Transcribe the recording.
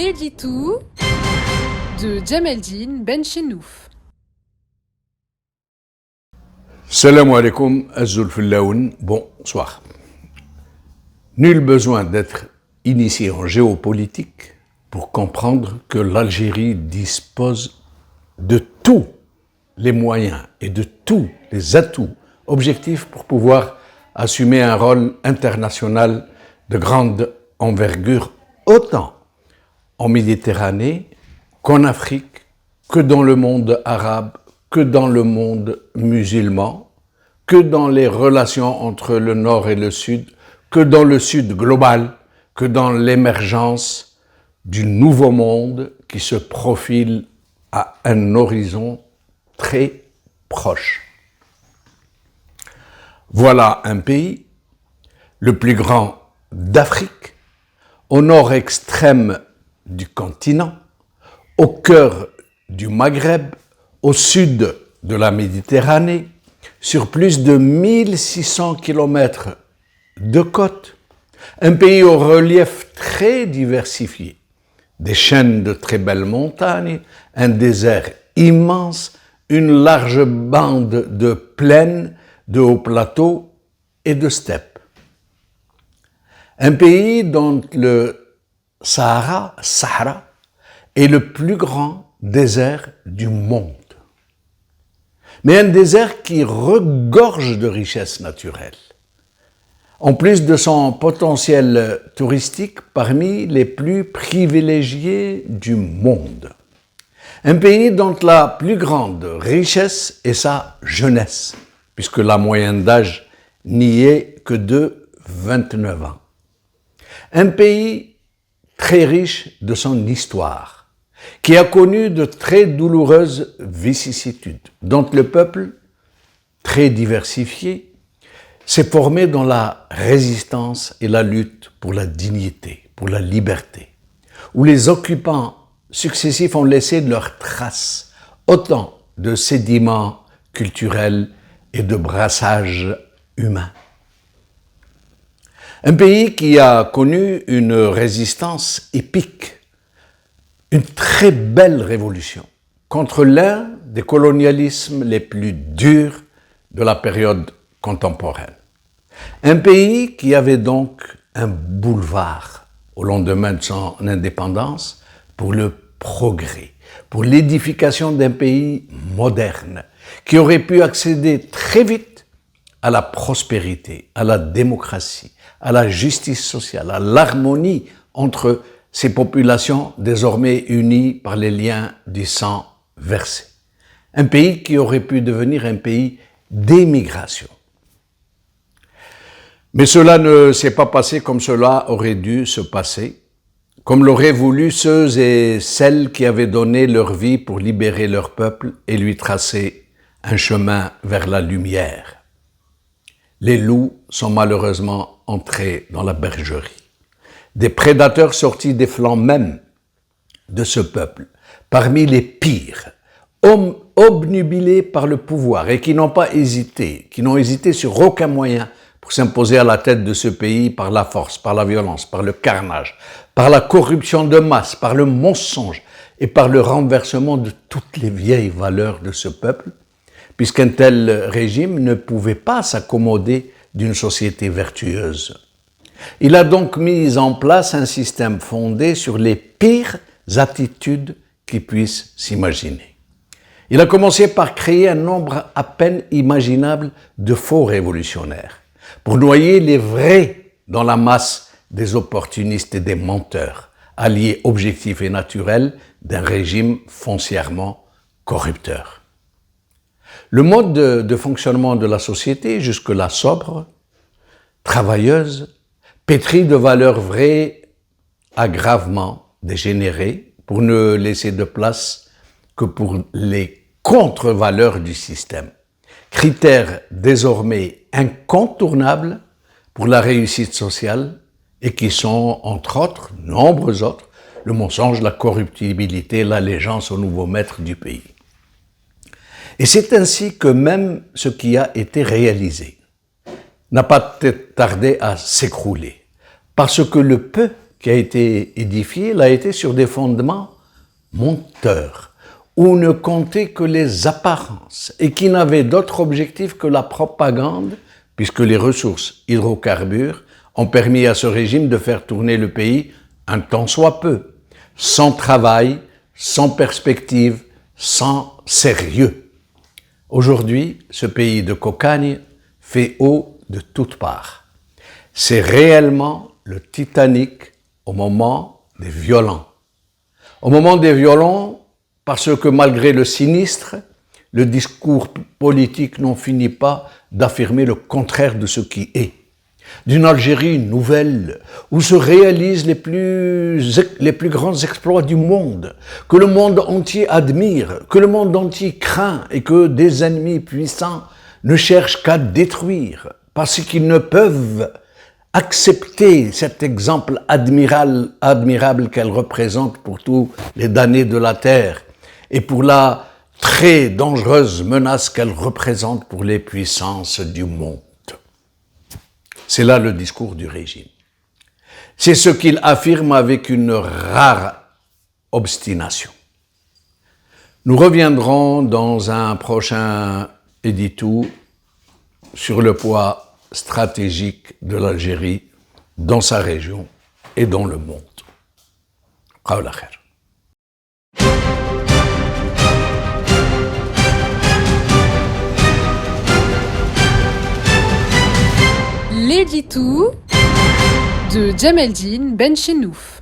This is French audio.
L'édito de Djemeldine Benchenouf. Salam alaikum, Azulfillaoun, bonsoir. Nul besoin d'être initié en géopolitique pour comprendre que l'Algérie dispose de tous les moyens et de tous les atouts objectifs pour pouvoir assumer un rôle international de grande envergure, autant en Méditerranée qu'en Afrique, que dans le monde arabe, que dans le monde musulman, que dans les relations entre le Nord et le Sud, que dans le Sud global, que dans l'émergence du nouveau monde qui se profile à un horizon très proche. Voilà un pays, le plus grand d'Afrique, au nord extrême du continent, au cœur du Maghreb, au sud de la Méditerranée, sur plus de 1600 kilomètres de côte, un pays au relief très diversifié, des chaînes de très belles montagnes, un désert immense, une large bande de plaines, de hauts plateaux et de steppes. Un pays dont le Sahara est le plus grand désert du monde. Mais un désert qui regorge de richesses naturelles. En plus de son potentiel touristique parmi les plus privilégiés du monde. Un pays dont la plus grande richesse est sa jeunesse, puisque la moyenne d'âge n'y est que de 29 ans. Un pays très riche de son histoire, qui a connu de très douloureuses vicissitudes, dont le peuple, très diversifié, s'est formé dans la résistance et la lutte pour la dignité, pour la liberté, où les occupants successifs ont laissé leurs traces, autant de sédiments culturels et de brassages humains. Un pays qui a connu une résistance épique, une très belle révolution contre l'un des colonialismes les plus durs de la période contemporaine. Un pays qui avait donc un boulevard au lendemain de son indépendance pour le progrès, pour l'édification d'un pays moderne qui aurait pu accéder très vite à la prospérité, à la démocratie, à la justice sociale, à l'harmonie entre ces populations désormais unies par les liens du sang versé. Un pays qui aurait pu devenir un pays d'émigration. Mais cela ne s'est pas passé comme cela aurait dû se passer, comme l'auraient voulu ceux et celles qui avaient donné leur vie pour libérer leur peuple et lui tracer un chemin vers la lumière. Les loups sont malheureusement entrés dans la bergerie. Des prédateurs sortis des flancs même de ce peuple, parmi les pires, obnubilés par le pouvoir et qui n'ont hésité sur aucun moyen pour s'imposer à la tête de ce pays par la force, par la violence, par le carnage, par la corruption de masse, par le mensonge et par le renversement de toutes les vieilles valeurs de ce peuple, puisqu'un tel régime ne pouvait pas s'accommoder d'une société vertueuse. Il a donc mis en place un système fondé sur les pires attitudes qui puissent s'imaginer. Il a commencé par créer un nombre à peine imaginable de faux révolutionnaires, pour noyer les vrais dans la masse des opportunistes et des menteurs, alliés objectifs et naturels d'un régime foncièrement corrupteur. Le mode de fonctionnement de la société, jusque-là sobre, travailleuse, pétrie de valeurs vraies, a gravement dégénéré pour ne laisser de place que pour les contre-valeurs du système. Critères désormais incontournables pour la réussite sociale et qui sont, entre autres, nombreux autres, le mensonge, la corruptibilité, l'allégeance au nouveau maître du pays. Et c'est ainsi que même ce qui a été réalisé n'a pas tardé à s'écrouler, parce que le peu qui a été édifié l'a été sur des fondements menteurs, où ne comptaient que les apparences et qui n'avaient d'autre objectif que la propagande, puisque les ressources hydrocarbures ont permis à ce régime de faire tourner le pays un tant soit peu, sans travail, sans perspective, sans sérieux. Aujourd'hui, ce pays de cocagne fait eau de toutes parts. C'est réellement le Titanic au moment des violents. Au moment des violents, parce que malgré le sinistre, le discours politique n'en finit pas d'affirmer le contraire de ce qui est. D'une Algérie nouvelle, où se réalisent les plus grands exploits du monde, que le monde entier admire, que le monde entier craint et que des ennemis puissants ne cherchent qu'à détruire, parce qu'ils ne peuvent accepter cet exemple admirable qu'elle représente pour tous les damnés de la terre et pour la très dangereuse menace qu'elle représente pour les puissances du monde. C'est là le discours du régime. C'est ce qu'il affirme avec une rare obstination. Nous reviendrons dans un prochain édito sur le poids stratégique de l'Algérie dans sa région et dans le monde. Qawla khair. L'édito de Djemeldine Benchenouf.